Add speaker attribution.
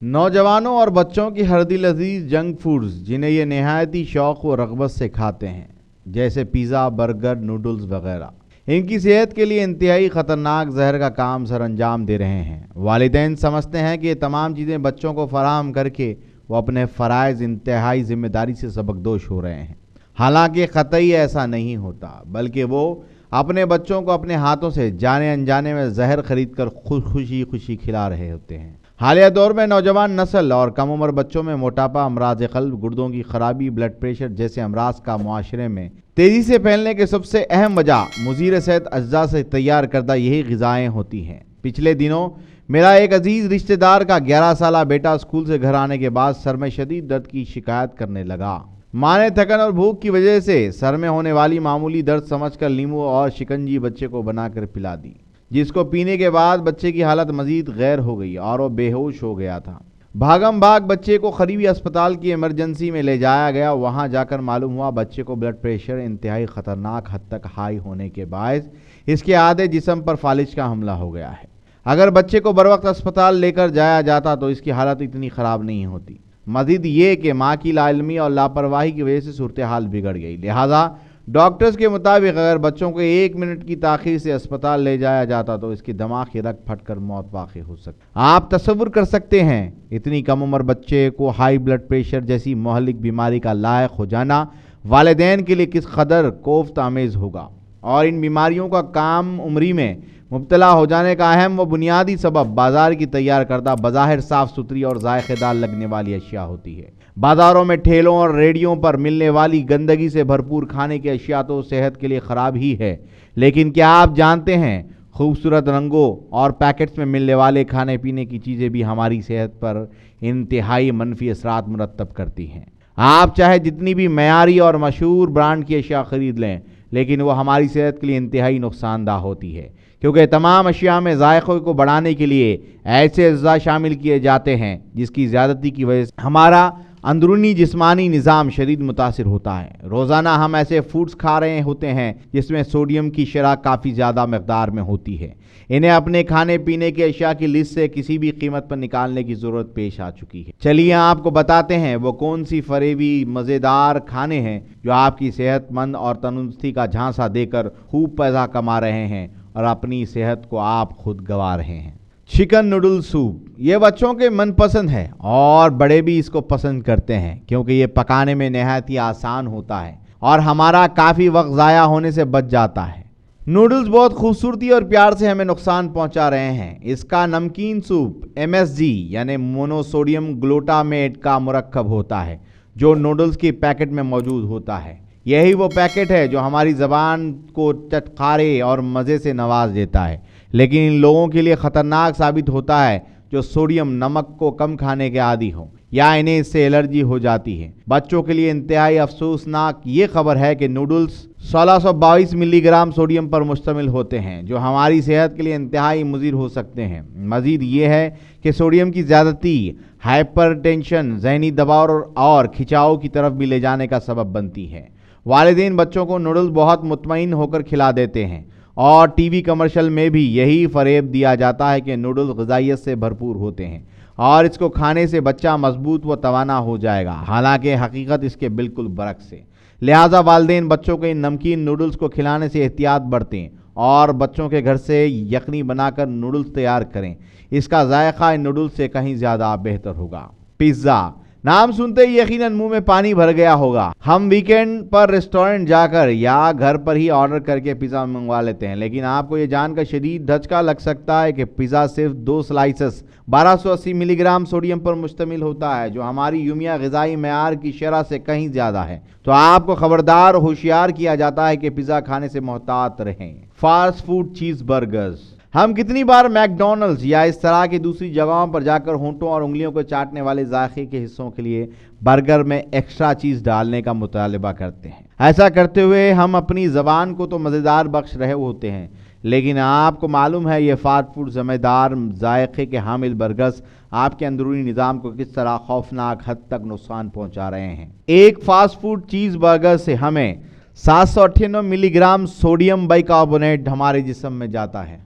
Speaker 1: نوجوانوں اور بچوں کی ہر دل عزیز جنک فوڈز جنہیں یہ نہایتی شوق و رغبت سے کھاتے ہیں، جیسے پیزا، برگر، نوڈلز وغیرہ، ان کی صحت کے لیے انتہائی خطرناک زہر کا کام سر انجام دے رہے ہیں۔ والدین سمجھتے ہیں کہ یہ تمام چیزیں بچوں کو فراہم کر کے وہ اپنے فرائض انتہائی ذمہ داری سے سبکدوش ہو رہے ہیں، حالانکہ قطعی ایسا نہیں ہوتا، بلکہ وہ اپنے بچوں کو اپنے ہاتھوں سے جانے انجانے میں زہر خرید کر خوشی کھلا رہے ہوتے ہیں۔ حالیہ دور میں نوجوان نسل اور کم عمر بچوں میں موٹاپا، امراض قلب، گردوں کی خرابی، بلڈ پریشر جیسے امراض کا معاشرے میں تیزی سے پھیلنے کے سب سے اہم وجہ مضر صحت اجزاء سے تیار کردہ یہی غذائیں ہوتی ہیں۔ پچھلے دنوں میرا ایک عزیز رشتہ دار کا 11 سالہ بیٹا اسکول سے گھر آنے کے بعد سر میں شدید درد کی شکایت کرنے لگا۔ ماں نے تھکن اور بھوک کی وجہ سے سر میں ہونے والی معمولی درد سمجھ کر لیمو اور شکنجی بچے کو بنا کر پلا دی، جس کو پینے کے بعد بچے کی حالت مزید غیر ہو گئی اور وہ بے ہوش ہو گیا تھا۔ بھاگم بھاگ بچے کو قریبی اسپتال کی ایمرجنسی میں لے جایا گیا۔ وہاں جا کر معلوم ہوا بچے کو بلڈ پریشر انتہائی خطرناک حد تک ہائی ہونے کے باعث اس کے آدھے جسم پر فالج کا حملہ ہو گیا ہے۔ اگر بچے کو بروقت اسپتال لے کر جایا جاتا تو اس کی حالت اتنی خراب نہیں ہوتی۔ مزید یہ کہ ماں کی لا علمی اور لاپرواہی کی وجہ سے صورتحال بگڑ گئی، لہذا ڈاکٹرز کے مطابق اگر بچوں کو 1 منٹ کی تاخیر سے اسپتال لے جایا جاتا تو اس کی دماغی رگ پھٹ کر موت واقع ہو سکتی۔ آپ تصور کر سکتے ہیں اتنی کم عمر بچے کو ہائی بلڈ پریشر جیسی مہلک بیماری کا لائق ہو جانا والدین کے لیے کس قدر کوفت آمیز ہوگا، اور ان بیماریوں کا کم عمری میں مبتلا ہو جانے کا اہم و بنیادی سبب بازار کی تیار کردہ بظاہر صاف ستھری اور ذائقہ دار لگنے والی اشیاء ہوتی ہے۔ بازاروں میں ٹھیلوں اور ریڑھیوں پر ملنے والی گندگی سے بھرپور کھانے کی اشیاء تو صحت کے لیے خراب ہی ہے، لیکن کیا آپ جانتے ہیں خوبصورت رنگوں اور پیکٹس میں ملنے والے کھانے پینے کی چیزیں بھی ہماری صحت پر انتہائی منفی اثرات مرتب کرتی ہیں۔ آپ چاہے جتنی بھی معیاری اور مشہور برانڈ کی اشیاء خرید لیں، لیکن وہ ہماری صحت کے لیے انتہائی نقصان دہ ہوتی ہے، کیونکہ تمام اشیاء میں ذائقے کو بڑھانے کے لیے ایسے اجزاء شامل کیے جاتے ہیں جس کی زیادتی کی وجہ سے ہمارا اندرونی جسمانی نظام شدید متاثر ہوتا ہے۔ روزانہ ہم ایسے فوڈز کھا رہے ہوتے ہیں جس میں سوڈیم کی شرح کافی زیادہ مقدار میں ہوتی ہے۔ انہیں اپنے کھانے پینے کی اشیاء کی لسٹ سے کسی بھی قیمت پر نکالنے کی ضرورت پیش آ چکی ہے۔ چلیے آپ کو بتاتے ہیں وہ کون سی فریبی مزیدار کھانے ہیں جو آپ کی صحت مند اور تندرستی کا جھانسا دے کر خوب پیسہ کما رہے ہیں اور اپنی صحت کو آپ خود گنوا رہے ہیں۔ چکن نوڈل سوپ یہ بچوں کے من پسند ہے اور بڑے بھی اس کو پسند کرتے ہیں، کیونکہ یہ پکانے میں نہایت ہی آسان ہوتا ہے اور ہمارا کافی وقت ضائع ہونے سے بچ جاتا ہے۔ نوڈلز بہت خوبصورتی اور پیار سے ہمیں نقصان پہنچا رہے ہیں۔ اس کا نمکین سوپ MSG یعنی مونو سوڈیم گلوٹامیٹ کا مرکب ہوتا ہے جو نوڈلز کی پیکٹ میں موجود ہوتا ہے۔ یہی وہ پیکٹ ہے جو ہماری زبان کو چٹخارے اور مزے سے نواز دیتا ہے، لیکن ان لوگوں کے لیے خطرناک ثابت ہوتا ہے جو سوڈیم نمک کو کم کھانے کے عادی ہوں یا انہیں اس سے الرجی ہو جاتی ہے۔ بچوں کے لیے انتہائی افسوسناک یہ خبر ہے کہ نوڈلز 1622 ملی گرام سوڈیم پر مشتمل ہوتے ہیں جو ہماری صحت کے لیے انتہائی مضر ہو سکتے ہیں۔ مزید یہ ہے کہ سوڈیم کی زیادتی ہائپر ٹینشن، ذہنی دباؤ اور کھچاؤ کی طرف بھی لے جانے کا سبب بنتی ہے۔ والدین بچوں کو نوڈلز بہت مطمئن ہو کر کھلا دیتے ہیں اور ٹی وی کمرشل میں بھی یہی فریب دیا جاتا ہے کہ نوڈلز غذائیت سے بھرپور ہوتے ہیں اور اس کو کھانے سے بچہ مضبوط و توانا ہو جائے گا، حالانکہ حقیقت اس کے بالکل برعکس ہے۔ لہٰذا والدین بچوں کو ان نمکین نوڈلز کو کھلانے سے احتیاط برتیں اور بچوں کے گھر سے یخنی بنا کر نوڈلز تیار کریں۔ اس کا ذائقہ ان نوڈلز سے کہیں زیادہ بہتر ہوگا۔ پیزا نام سنتے ہی یقیناً منہ میں پانی بھر گیا ہوگا۔ ہم ویکینڈ پر ریسٹورنٹ جا کر یا گھر پر ہی آرڈر کر کے پیزا منگوا لیتے ہیں، لیکن آپ کو یہ جان کر شدید دھچکا لگ سکتا ہے کہ پیزا صرف 2 سلائسز 1280 ملی گرام سوڈیم پر مشتمل ہوتا ہے، جو ہماری یومیہ غذائی معیار کی شرح سے کہیں زیادہ ہے۔ تو آپ کو خبردار ہوشیار کیا جاتا ہے کہ پیزا کھانے سے محتاط رہیں۔ فاسٹ فوڈ چیز برگرز ہم کتنی بار میک ڈونلڈز یا اس طرح کی دوسری جگہوں پر جا کر ہونٹوں اور انگلیوں کو چاٹنے والے ذائقے کے حصوں کے لیے برگر میں ایکسٹرا چیز ڈالنے کا مطالبہ کرتے ہیں۔ ایسا کرتے ہوئے ہم اپنی زبان کو تو مزیدار بخش رہے ہوتے ہیں، لیکن آپ کو معلوم ہے یہ فاسٹ فوڈ ذمہ دار ذائقے کے حامل برگرز آپ کے اندرونی نظام کو کس طرح خوفناک حد تک نقصان پہنچا رہے ہیں۔ ایک فاسٹ فوڈ چیز برگر سے ہمیں 798 ملی گرام سوڈیم بائی کاربونیٹ ہمارے جسم میں جاتا ہے۔